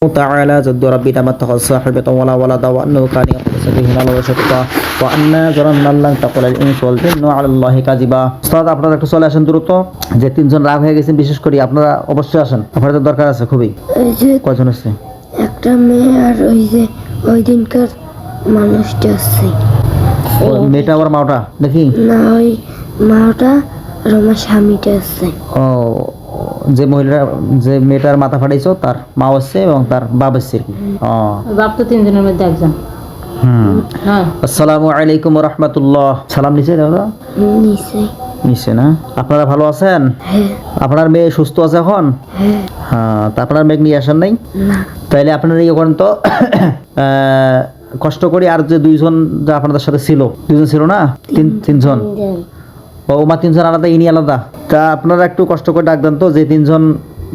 تعالى جد ربي ما اتخذ صاحبة ولا ولدا وأنه كان يقول به مال وشقا وأنا ظننا لن تقول الإنس والجن على الله كذبا উস্তাদ আপনারা একটু চলে আসেন দ্রুত যে তিনজন রাগ হয়ে গেছেন বিশেষ করে আপনারা অবশ্যই আসেন আপনাদের দরকার আছে খুবই কয়জন আছে একটা মেয়ে আর ওই দিনকার মানুষটা আছে মেয়েটা আবার মাওটা দেখি না ওই মাটা আর আমার স্বামীটা আছে ও যে মহিলা যে মেয়েটার মাথা ফাটাইছো তার মা আছে এবং তার বাবা আছে বাপ তো তিনজনের মধ্যে একজন হ্যাঁ আসসালামু আলাইকুম ওয়া রাহমাতুল্লাহ সালাম নিচে দাদা নিচে নিচে না আপনারা ভালো আছেন হ্যাঁ আপনার মেয়ে সুস্থ আছে এখন হ্যাঁ হ্যাঁ তা আপনার মেয়ে নিয়ে আসেন নাই না তাইলে আপনারা ইয়ে করেন তো কষ্ট করে আর যে দুইজন যা আপনাদের সাথে ছিল দুইজন ছিল না তিনজন ও মা তিনজন আলাদা ইনি আলাদা তা আপনারা একটু কষ্ট করে ডাক দেন তো যে তিনজন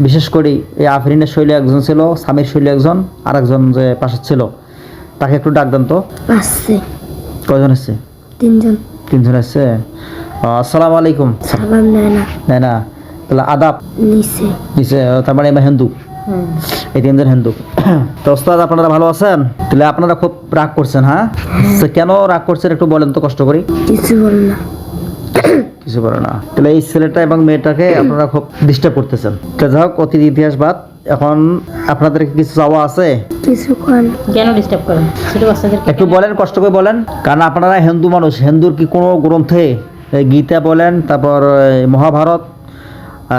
বিশেষ করে এই আফরিনের শৈলী একজন ছিল স্বামীর শৈলী একজন আর একজন যে পাশে ছিল তাকে একটু ডাক দেন তো আছে কয়জন আছে তিনজন আছে আসসালামু আলাইকুম সালাম না না তাহলে আদাব নিচে নিচে তার মানে এবার হিন্দু এই তিনজন হিন্দু তো ওস্তাদ আপনারা ভালো আছেন তাহলে আপনারা খুব রাগ করছেন হ্যাঁ তো কেন রাগ করছেন একটু বলেন তো কষ্ট করি কিছু বল না কিছু বলে না তাহলে এই ছেলেটা এবং মেয়েটাকে আপনারা খুব ডিস্টার্ব করতেছেন তো যাই হোক অতীত ইতিহাস বাদ এখন আপনাদের কিছু চাওয়া আছে কিছু কোন কেন ডিস্টার্ব করেন ছোট বাচ্চাদেরকে একটু বলেন কষ্ট করে বলেন কারণ আপনারা হিন্দু মানুষ হিন্দুর কি কোনো গ্রন্থে গীতা বলেন তারপর মহাভারত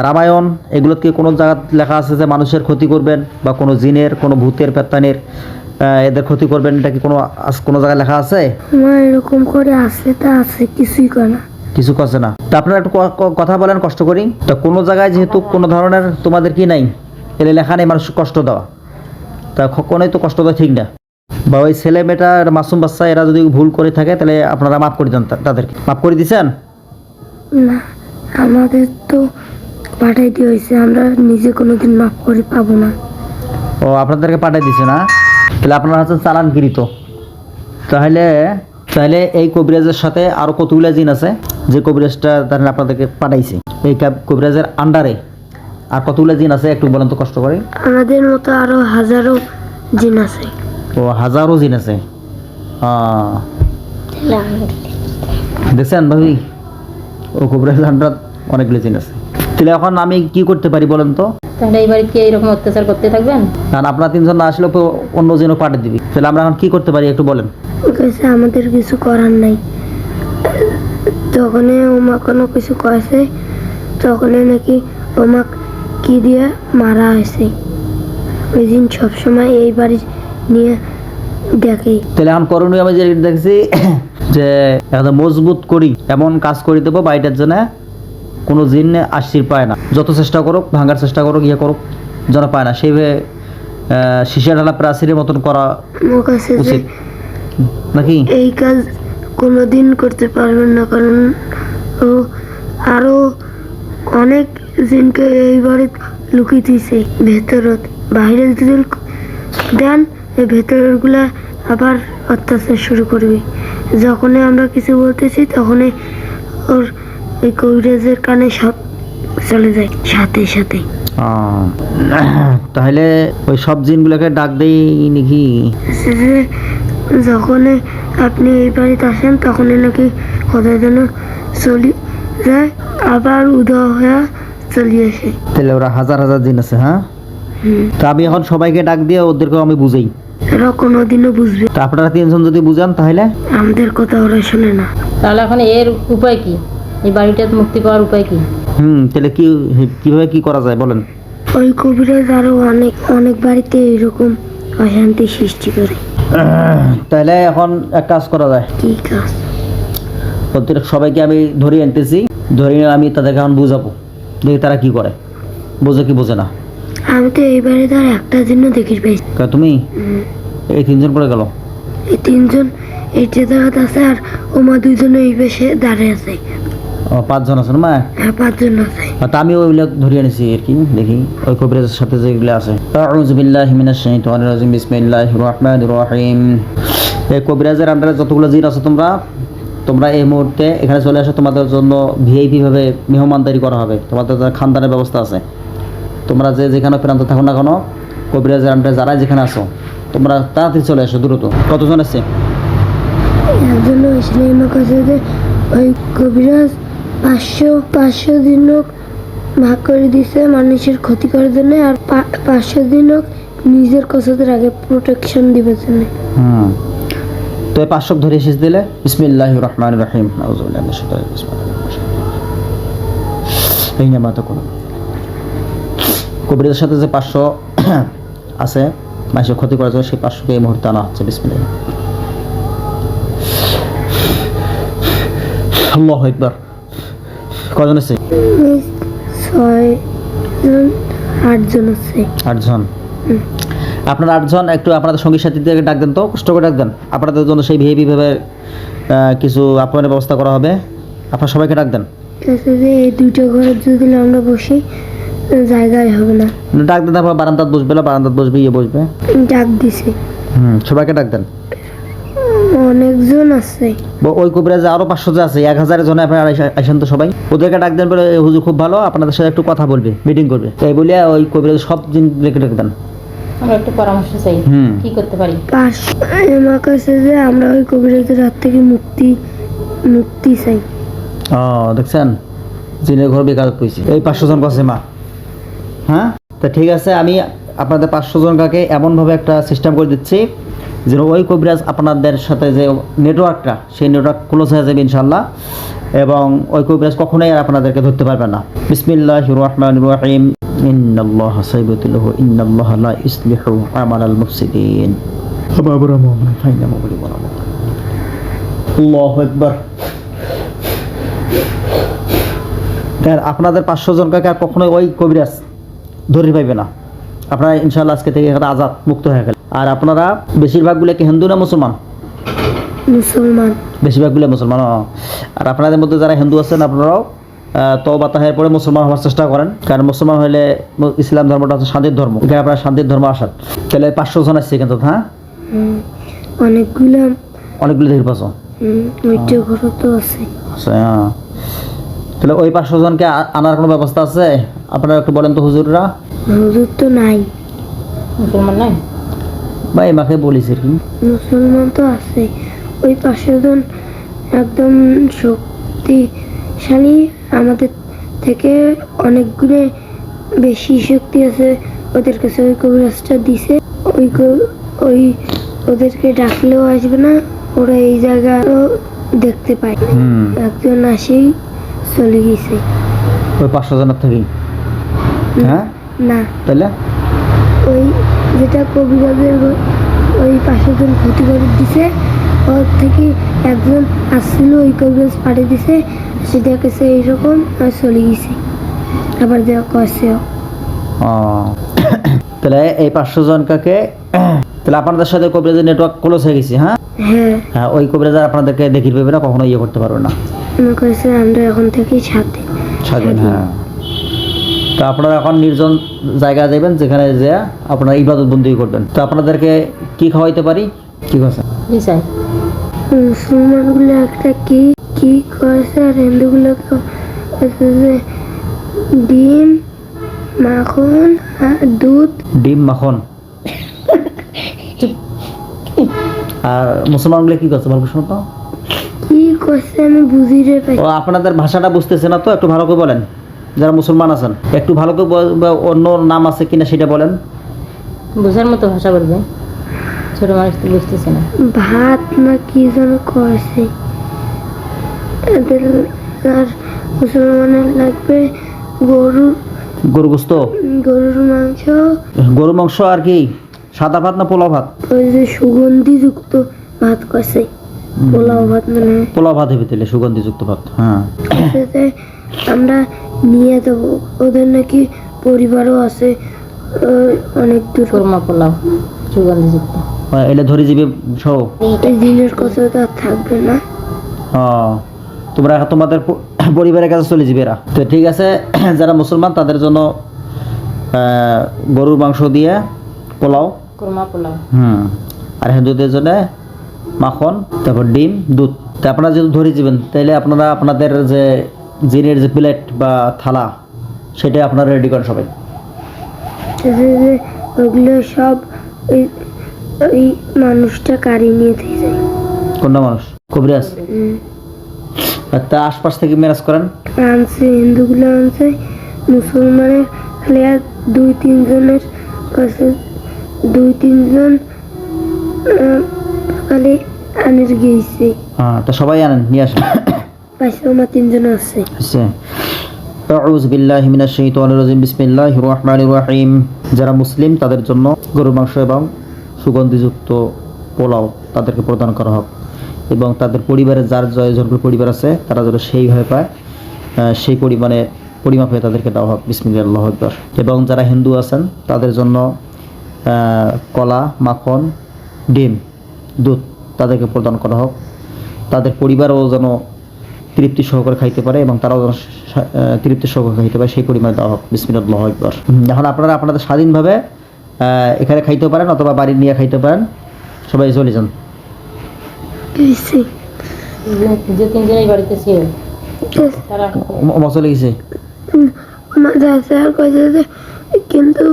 রামায়ণ এগুলো কি কোনো জায়গা লেখা আছে যে মানুষের ক্ষতি করবেন বা কোনো জিনের কোনো ভূতের পেত্তানির এদের ক্ষতি করবেন এটা কি কোনো জায়গায় লেখা আছে আমার এরকম করে আছে তা আছে কিছুই করে না কিছু করছে না তা আপনারা একটু কথা বলেন কষ্ট করি তো কোনো জায়গায় যেহেতু কোনো ধরনের তোমাদের কি নাই এলে লেখা নেই মানুষ কষ্ট দেওয়া তা কখনোই তো কষ্ট দেওয়া ঠিক না বা ওই ছেলে মেয়েটা মাসুম বাচ্চা এরা যদি ভুল করে থাকে তাহলে আপনারা মাফ করে দেন তাদেরকে মাফ করে দিয়েছেন না আমাদের তো পাঠাইতে হয়েছে আমরা নিজে কোনোদিন মাফ করে পাবো না ও আপনাদেরকে পাঠিয়ে দিছে না তাহলে আপনারা হচ্ছেন চালানকৃত তাহলে এই কবিরাজের সাথে আরো কতগুলো জিন আছে যে কবিরাজটা তাহলে আপনাদেরকে পাঠাইছে এই কবিরাজের আন্ডারে আর কতগুলো জিন আছে একটু বলেন তো কষ্ট করে আমাদের মতো আরো হাজারো জিন আছে ও হাজারো জিন আছে দেখছেন ভাবি ও কবিরাজ আন্ডার অনেকগুলো জিন আছে তাহলে এখন আমি কি করতে পারি বলেন তো তাহলে এই বাড়ি কি এরকম অত্যাচার করতে থাকবেন কারণ আপনারা তিনজন না আসলে অন্য জিনও পাঠিয়ে দিবি তাহলে আমরা এখন কি করতে পারি একটু বলেন কাছে আমাদের কিছু করার নাই যখন ওমা কোনো কিছু কয়েছে তখন নাকি ওমা কি দিয়ে মারা হয়েছে ওই দিন সবসময় এই বাড়ি নিয়ে দেখে তাহলে এখন করণীয় আমি যে দেখছি যে একদম মজবুত করি এমন কাজ করে দেবো বাড়িটার জন্য কোনো জিন আশ্রির পায় না যত চেষ্টা করুক ভাঙার চেষ্টা করুক ইয়ে করুক যেন পায় না সেইভাবে শিশা ঢালা প্রাচীরের মতন করা উচিত নাকি এই কাজ কোনোদিন করতে পারবেন না কারণ ও আরো অনেক জিনকে এইবারে লুকিয়ে দিয়েছে ভেতরত বাইরে যদি দেন এই ভেতরের গুলা আবার অত্যাচার শুরু করবে যখনই আমরা কিছু বলতেছি তখনই ওর এই কবিরাজের কানে সব চলে যায় সাথে সাথে তাহলে ওই সব জিনগুলোকে ডাক দেই নাকি যখন আপনি এই বাড়িতে আসেন তখনই নাকি কোথায় যেন চলে যায় আবার উদয় হয়ে চলে আসে তাহলে ওরা হাজার হাজার জিন আছে হ্যাঁ তা আমি এখন সবাইকে ডাক দিয়ে ওদেরকেও আমি বুঝাই এরা কোনোদিনও বুঝবে তা আপনারা তিনজন যদি বুঝান তাহলে আমাদের কথা ওরা শোনে না তাহলে এখন এর উপায় কি এই বাড়িটা মুক্তি পাওয়ার উপায় কি তাহলে কিভাবে কি করা যায় বলেন ওই কবিরাজ আরো অনেক অনেক বাড়িতে এরকম অশান্তি সৃষ্টি করে তাহলে এখন এক কাজ করা যায় কি কাজ ওদের সবাইকে আমি ধরিয়ে আনতেছি ধরিয়ে আমি তাদেরকে এখন বুঝাবো দেখি তারা কি করে বোঝে কি বোঝে না আমি তো এই বাড়িতে আর একটা জন্য দেখির পাইছি তুমি এই তিনজন পড়ে গেল এই তিনজন এই যে দাঁড়াতে আছে আর ওমা দুইজন এই পাশে দাঁড়িয়ে আছে পাঁচজন আছে না মা হ্যাঁ পাঁচজন আছে তা আমি ওইগুলো ধরিয়ে আনিছি আর কি দেখি ওই কবিরাজের সাথে যেগুলো আছে আউযু বিল্লাহি মিনাশ শাইতানির রাজিম বিসমিল্লাহির রহমানির রহিম এই কবিরাজের আন্ডারে যতগুলো জিন আছে তোমরা এই মুহূর্তে এখানে চলে আসো তোমাদের জন্য ভিআইপি ভাবে মেহমানদারি করা হবে তোমাদের খানদানের ব্যবস্থা আছে তোমরা যে যেখানে প্রান্ত থাকো না কেন, কবিরাজের আন্ডারে যারা যেখানে আসো, তোমরা তাড়াতাড়ি চলে আসো দ্রুত। কতজন আছে? একজন আসলে আমার কাছে যে ওই কবিরাজ 500 দিনক ভাগ করে দিছে মানুষের ক্ষতি করার জন্য, আর 500 দিনক নিজের কসতের আগে প্রোটেকশন দিবে জন্য। তো এই 500 ধরে শেষ দিলে বিসমিল্লাহির রহমানির রহিম আউযুবিল্লাহি মিনাশ শাইতানির রাজিম। এই নামাতে করো। কবিরাজের সাথে যে 500 আছে মানুষের ক্ষতি করার জন্য, সেই 500কে এই মুহূর্তে আনা হচ্ছে। বিসমিল্লাহ, আল্লাহু আকবার। কজন আছে? 8জন আছে। 8জন। আপনারা 8জন একটু আপনাদের সঙ্গী সাথীদেরকে ডাক দেন, তো কষ্ট করে ডাক দেন। আপনাদের জন্য সেই ভিআইপি ভাবে কিছু আপনাদের ব্যবস্থা করা হবে, আপনারা সবাইকে ডাক দেন। যে এই দুইটা ঘরের যদি আমরা বসি জায়গায় হবে না, ডাক দেন। তারপর বারান্দাত বসবে, বারান্দাত বসবে, ইয়ে বসবে। ডাক দিছে। সবাইকে ডাক দেন। অনেকজন আছে। ওই কবিরাজে আরো 500 যে আছে, 1000 জনে আপনারা আসেন তো সবাই, ওদেরকে ডাক দেন। বলে হুজুর খুব ভালো, আপনাদের সাথে একটু কথা বলবে, মিটিং করবে। তাই বলে ওই কবিরাজ সব দিন রেখে ডাক দেন। আমরা একটু পরামর্শ চাই, কি করতে পারি। আমার কাছে যে আমরা ওই কবিরাজের হাত থেকে মুক্তি চাই। দেখছেন, জিনের ঘর বেকার কইছি। এই 500 জন কাছে মা, হ্যাঁ তা ঠিক আছে। আমি আপনাদের 500 জন কাকে এমনভাবে একটা সিস্টেম করে দিচ্ছি যেন ওই কবিরাজ আপনাদের সাথে যে নেটওয়ার্কটা, সেই নেটওয়ার্ক ক্লোজ হয়ে যাবে ইনশাল্লাহ, এবং ওই কবিরাজ কখনোই আর আপনাদেরকে ধরতে পারবে না। বিসমিল্লাহির রহমানির রহিম। ইন্নাল্লাহা সাইয়্যিদুহু ইন্নাল্লাহা লা ইসলিহু আমালাল মুফসিদিন। আবাবরা মুমিন ফাইনা মুবলিগুনা। আল্লাহু আকবার। আপনাদের 500 জন কাকে আর কখনোই ওই কবিরাজ ধরে পাইবে না। আপনারা ইনশাআল্লাহ আজকে থেকে আজাদ, মুক্ত হয়ে গেল। আর আপনারা বেশিরভাগগুলো কি হিন্দু না মুসলমান? মুসলমান। বেশিরভাগগুলো মুসলমান। আর আপনাদের মধ্যে যারা হিন্দু আছেন, আপনারাও তওবা তাহের পরে মুসলমান হওয়ার চেষ্টা করেন, কারণ মুসলমান হলে ইসলাম ধর্মটা হচ্ছে শান্তির ধর্ম। এখানে আপনারা শান্তির ধর্ম আসান। তাহলে 500 জন আসছে কিন্তু, হ্যাঁ অনেকগুলো দেখি পাচ্ছ। তাহলে ওই 500 জনকে আনার কোনো ব্যবস্থা আছে? আপনারা একটু বলেন তো হুজুররা। হুজুর তো নাই, মুসলমান নাই ভাই, মাকে বলিস কি মুসলমান তো আছে। ওই 500 জন একদম শক্তিশালী, আমাদের থেকে অনেকগুলো বেশি শক্তি আছে ওদের কাছে। ওই কবিরাজটা দিছে, ওই ওদেরকে ডাকলেও আসবে না, ওরা এই জায়গাও দেখতে পায়। একজন আসেই চলে গেছে ওই 500 জনের থেকেই। হ্যাঁ না, তাহলে ওই যেটা কবিরাজের ওই 500 জন ক্ষতি করে দিছে, ওর থেকে একজন আসছিল, ওই কবিরাজ পাঠিয়ে দিছে, সেটা কাছে এইরকম আর চলে গেছে। আবার দেওয়া কষেও। তাহলে এই 500 জন কাকে, তাহলে আপনাদের সাথে কবিরাজের নেটওয়ার্ক ক্লোজ হয়ে গেছে। হ্যাঁ হ্যাঁ, ওই কবিরাজ আপনাদেরকে দেখিয়ে পাবে না, কখনো ইয়ে করতে পারবে না। আমরা এখন থেকেই স্বাধীন। হ্যাঁ, তো আপনারা এখন নির্জন জায়গায় যাবেন, যেখানে যে আপনারা ইবাদত বন্দি করবেন। তো আপনাদেরকে কি খাওয়াইতে পারি? কি কথা মুসলমানগুলো একটা কি করেছে, আর হিন্দুগুলো যে ডিম, মাখন আর দুধ। ডিম, মাখন। আর মুসলমানগুলো কি করছে বলবো, শোনো তো কি করছে আমি বুঝি রে ভাই। ও আপনাদের ভাষাটা বুঝতেছে না তো, একটু ভালো করে বলেন। যারা মুসলমান আছেন একটু ভালো করে, অন্য নাম আছে কিনা সেটা বলেন। বোঝার মতো ভাষা বলবে, ছোট মানুষ তো বুঝতেছে না। ভাত না কি যেন করছে। আর মুসলমানের লাগবে গরুর গোস্ত, গরুর মাংস আর কি, সাদা ভাত না পোলাও ভাত? ওই যে সুগন্ধিযুক্ত ভাত করছে, পোলাও ভাত মানে। পোলাও ভাত হবে তাহলে, সুগন্ধিযুক্ত ভাত। হ্যাঁ, আমরা নিয়ে দেবো। ওদের নাকি পরিবারও আছে অনেক দূর। কোরমা পোলাও সুগন্ধিযুক্ত, এটা ধরে যাবে সব। এই দিনের কথা তো আর থাকবে না। তোমরা তোমাদের পরিবারের কাছে চলে যাবে এরা। তো ঠিক আছে, যারা মুসলমান তাদের জন্য গরুর মাংস দিয়ে পোলাও, কোরমা পোলাও। আর হিন্দুদের জন্য মাখন, তারপর ডিম, দুধ। তো আপনারা যেহেতু ধরে যাবেন, তাইলে আপনারা আপনাদের যে জিনের যে প্লেট বা থালা, সেটা আপনারা রেডি করেন সবাই। যে ওগুলো সব ওই ওই মানুষটা কারি নিয়ে দিয়ে যায়। কোনটা মানুষ? কবিরাজ? আর তা আশপাশ থেকে মেরাজ করেন? আনছে, হিন্দুগুলো আনছে, মুসলমানের খালি আর 2-3 জনের কাছে 2-3 জন খালি আনের গিয়েছে। হ্যাঁ, তা সবাই আনেন, নিয়ে আসেন। পাশে আমার 3 জন আছে। আচ্ছা, আউযু বিল্লাহি মিনাশ শাইতানির রাজিম, বিসমিল্লাহির রহমানির রহিম। যারা মুসলিম তাদের জন্য গরুর মাংস এবং সুগন্ধিযুক্ত পোলাও তাদেরকে প্রদান করা হোক, এবং তাদের পরিবারের যার জয়জনগুলো পরিবার আছে তারা যেন সেইভাবে পায়, সেই পরিমাপে তাদেরকে দেওয়া হোক। বিসমিল্লাহ, আল্লাহু আকবার। এবং যারা হিন্দু আছেন তাদের জন্য কলা, মাখন, ডিম, দুধ তাদেরকে প্রদান করা হোক। তাদের পরিবারও যেন তৃপ্তি সহকারে খাইতে পারে এবং তারাও যেন তৃপ্তি সহকারে খাইতে পারে, সেই পরিমাণে দেওয়া হোক। বিসমিল্লাহ, আল্লাহু আকবার। এখন আপনারা আপনাদের স্বাধীনভাবে এখানে খাইতে পারেন অথবা বাড়ি নিয়ে খাইতে পারেন, সবাই চলে যান। গেছে। যে 3 জনই বাড়িতে ছিল তারা মজা লেগেছে? আমার দাদা আর কয়েছে যে কিন্তু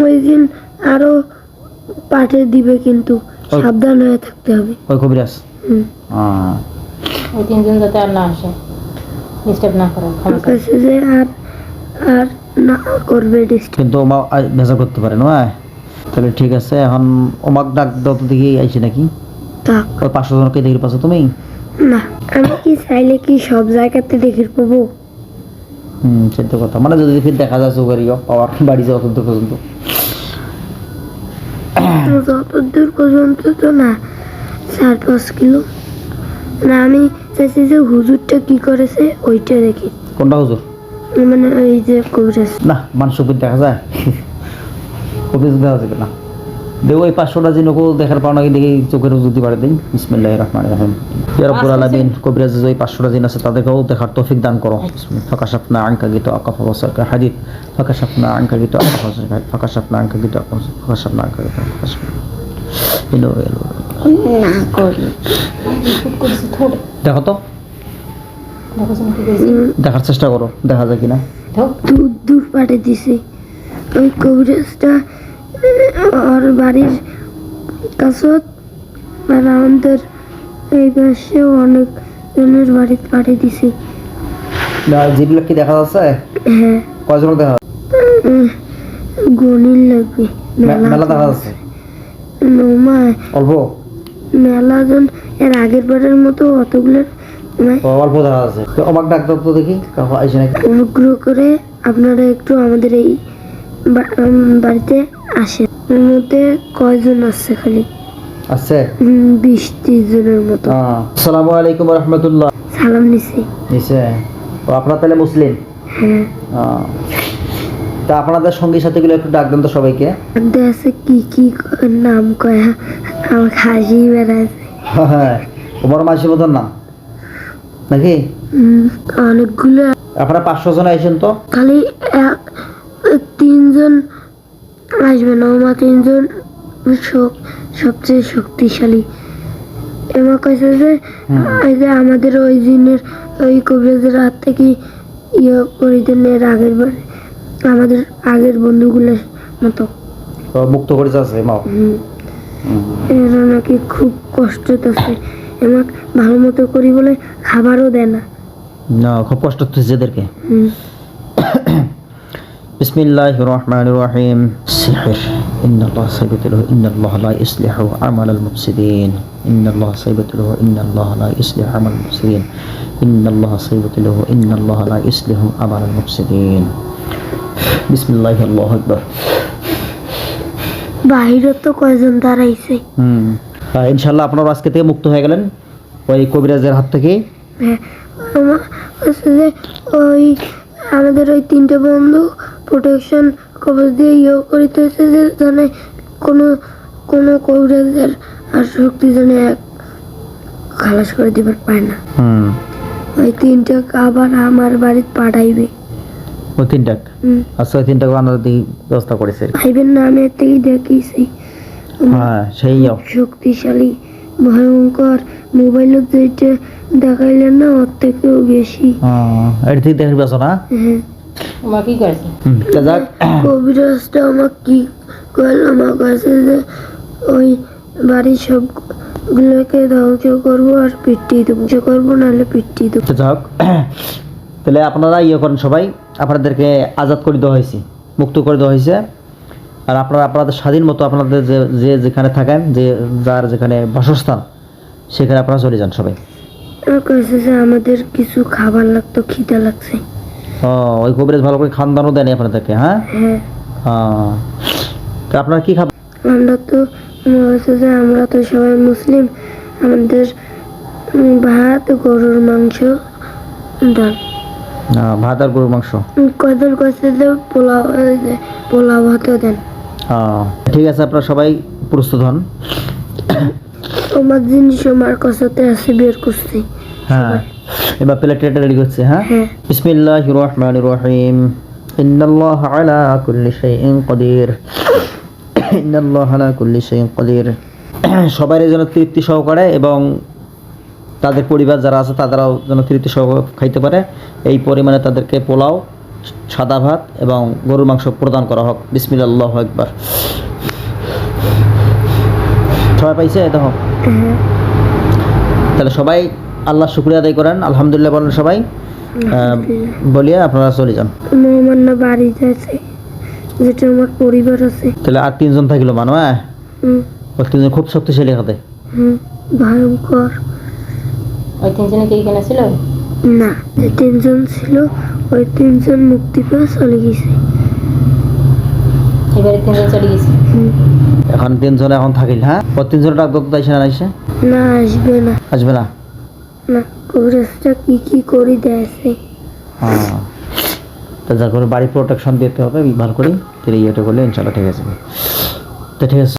ওই দিন আরো পাঠে দিবে, কিন্তু সাবধান হয়ে থাকতে হবে। ওই কবিরাজ? ওই 3 জন যাতে আর না আসে, ডিস্টার্ব না করে। কয়েছে যে আর আর না করবে ডিস্টার্ব। কিন্তু ওমা ভেজা করতে পারে না? তাহলে ঠিক আছে। এখন ওমাক ডাক দাও তো, দেখি আইছে নাকি। থাক। ওই 500 জনকে দেখি পাচ্ছ তুমি? না, আমি কি চাইলে কি সব জায়গাতে দেখে পাবো? সত্য কথা। মানে যদি ফির দেখা যায় চোখেরিও পাওয়ার বাড়ি যাওয়া পর্যন্ত যতদূর পর্যন্ত তো না, 4-5 কিলো। না, আমি চাইছি যে হুজুরটা কি করেছে ওইটা দেখি। কোনটা হুজুর? মানে ওই যে কবিরাজ। না, মানুষ উপর দেখা যায়, কবিরাজ দেখা যাবে না। দেখো ওই 500টা জিনকে দেখার পাও নাকি, দেখি চোখের যদি বাড়ি দিন। বিসমিল্লাহির রহমানির রহিম। ইয়া রাব্বুল আলামিন, কবিরাজের যে 500টা জিন আছে তাদেরকেও দেখার তৌফিক দান করো। ফাকাশাফনা আনকা গিত আকাফা ওয়াসাকা হাদিদ, ফাকাশাফনা আনকা গিত আকাফা ওয়াসাকা, ফাকাশাফনা আনকা গিত আকাফা, ফাকাশাফনা আনকা গিত ফাকাশাফনা। ইনো না করি। দেখো তো, দেখার চেষ্টা করো, দেখা যায় কিনা। দূর দূর পাঠিয়ে দিছে ওই কবিরাজটা। ওর বাড়ির কাছে মানে আমাদের এই পাশেও অনেক জনের বাড়িতে পাঠিয়ে দিছে। যেগুলো কি দেখা যাচ্ছে? হ্যাঁ। কয়জন দেখা যাচ্ছে? গণিল লাগবে। মেলা দেখা যাচ্ছে? নমায় অল্প মেলা জন। এর আগের বারের মতো অতগুলো অল্প দেখা যাচ্ছে। অবাক ডাক দাও তো দেখি আইসে নাকি। অনুগ্রহ করে আপনারা একটু আমাদের এই বাড়িতে আসেন। এর মধ্যে কয়জন আছে? খালি আছে 20-30 জনের মতো। আসসালামু আলাইকুম রহমতুল্লাহ। সালাম নিছি। নিচে আপনারা তাহলে মুসলিম? হ্যাঁ। তা আপনাদের সঙ্গী সাথীগুলো একটু ডাক দেন তো সবাইকে। আছে কি কি নাম কয়, আমার হাসি বেড়াচ্ছে। হ্যাঁ, বড় মাসি মতন না নাকি? অনেকগুলো। আপনারা 500 জন আইসেন তো? খালি 3 জন আসবে না, আমার 3 জন সবচেয়ে শক্তিশালী। এমা কইছে যে এই যে আমাদের ওই দিনের ওই কবিরাজের হাত থেকে ইয়ে করে দিন, এর আগের বার আমাদের আগের বন্ধুগুলোর মতো মুক্ত করে যাচ্ছে মাও। এরা নাকি খুব কষ্ট আছে, এমাক ভালো মতো করি বলে খাবারও দেয় না। না, খুব কষ্ট হচ্ছে এদেরকে। বিসমিল্লাহির রহমানির রহিম। সিহর ইন্নাল্লাহ সাইবাতুহু ইন্নাল্লাহ লা ইসলিহু আমালাল মুফসিদিন, ইন্নাল্লাহ সাইবাতুহু ইন্নাল্লাহ লা ইসলিহু আমালাল মুফসিদিন, ইন্নাল্লাহ সাইবাতুহু ইন্নাল্লাহ লা ইসলিহু আমালাল মুফসিদিন। বিসমিল্লাহি আল্লাহু আকবার। বাইরে তো কয়জন দাঁড়াইছে। ইনশাআল্লাহ আপনারা আজকে থেকে মুক্ত হয়ে গেলেন ওই কবিরাজের হাত থেকে। হ্যাঁ, আমার কাছে যে ওই আমাদের ওই 3টে বন্ধু প্রোটেকশন কবচ দিয়ে ইয়ে করিতেছে যে জানে কোনো কোনো কবিরাজের আর শক্তি জানে খালাস করে দিবার পায় না। ওই 3টা আবার আমার বাড়িতে পাঠাইবে। ওই 3টা? আচ্ছা, ওই 3টা বানানোর ব্যবস্থা করেছে। ভাইবেন না, আমি এর থেকে দেখিয়েছি। হ্যাঁ, সেই শক্তিশালী ভয়ঙ্কর। মোবাইলে যেটা দেখাইলেন না ওর থেকেও বেশি। এর থেকে দেখার পেছ না? হ্যাঁ। আমার কি করছে? তা যাক, কবিরাজটা আমার কি করলো, আমার কাছে যে ওই বাড়ির সবগুলোকে ধ্বংস করবো আর পিটিয়ে দেবো, ধ্বংস করবো নাহলে পিটিয়ে দেবো। তা যাক, তাহলে আপনারা ইয়ে করেন সবাই, আপনাদেরকে আজাদ করে দেওয়া হয়েছে, মুক্ত করে দেওয়া হয়েছে। আর আপনারা আপনাদের স্বাধীন মতো আপনাদের যে যেখানে থাকেন, যার যেখানে বাসস্থান, সেখানে আপনারা চলে যান সবাই। আমার কাছে যে আমাদের কিছু খাবার লাগতো, খিদা লাগছে। ও, ওই কবিরাজ ভালো করে খান দানও দেয়নি আপনাদেরকে? হ্যাঁ, হ্যাঁ, তো আপনারা কি খাবেন? আমরা তো আমরা তো সবাই মুসলিম, আমাদের ভাত, গরুর মাংস, ডাল। ভাত আর গরুর মাংস। কয়জন কাছে যে পোলাও ভাতও দেন। ঠিক আছে, আপনারা সবাই প্রস্তুত হন। আমার জিনিস আমার কাছাতে আছে, বের করছি। হ্যাঁ, এবার প্লেটটা রেডি করছে। হ্যাঁ, হ্যাঁ। বিসমিল্লাহির রহমানির রহিম। ইন্নাল্লাহা আলা কুল্লি শাইইন কাদির। ইন্নাল্লাহা আলা কুল্লি শাইইন কাদির। সবাই যেন তৃপ্তি সহকারে এবং তাদের পরিবার যারা আছে তারাও যেন তৃপ্তি সহকারে খাইতে পারে, এই পরিমাণে তাদেরকে পোলাও, সাদা ভাত এবং গরুর মাংস প্রদান করা হোক। বিসমিল্লাহ, আল্লাহু আকবার। সবাই পাইছে? দেখো, তাহলে সবাই আল্লাহ শুকরিয়া আদায় করেন, আলহামদুলিল্লাহ বলেন সবাই। বলিয়া আপনারা চলে যান। আমার না বাড়িতে আছে, যেটা আমার পরিবার আছে। তাহলে আর 3 জন থাকিল মানো? হ্যাঁ, হুম, ওই 3 জন খুব শক্তিশালী হাতে। ভয়ঙ্কর। ওই তিনজনে কি এখানে ছিল? না, যে 3 জন ছিল ওই 3 জন মুক্তি পেয়ে চলে গেছে। এবারে 3 জন চলে গেছে। এখন 3 জন এখন থাকিল। হ্যাঁ, ও 3 জনের ডাক দত্ত আইসে না? আইসে? না, আসবে না। আসবে না? না, কবিরাজটা কি করে দিয়েছে। হ্যাঁ, তো যা করে বাড়ি প্রোটেকশন দিতে হবে ভালো করে, তাহলে ইয়েটা করলে ইনশাল্লাহ ঠিক আছে। তো ঠিক আছে।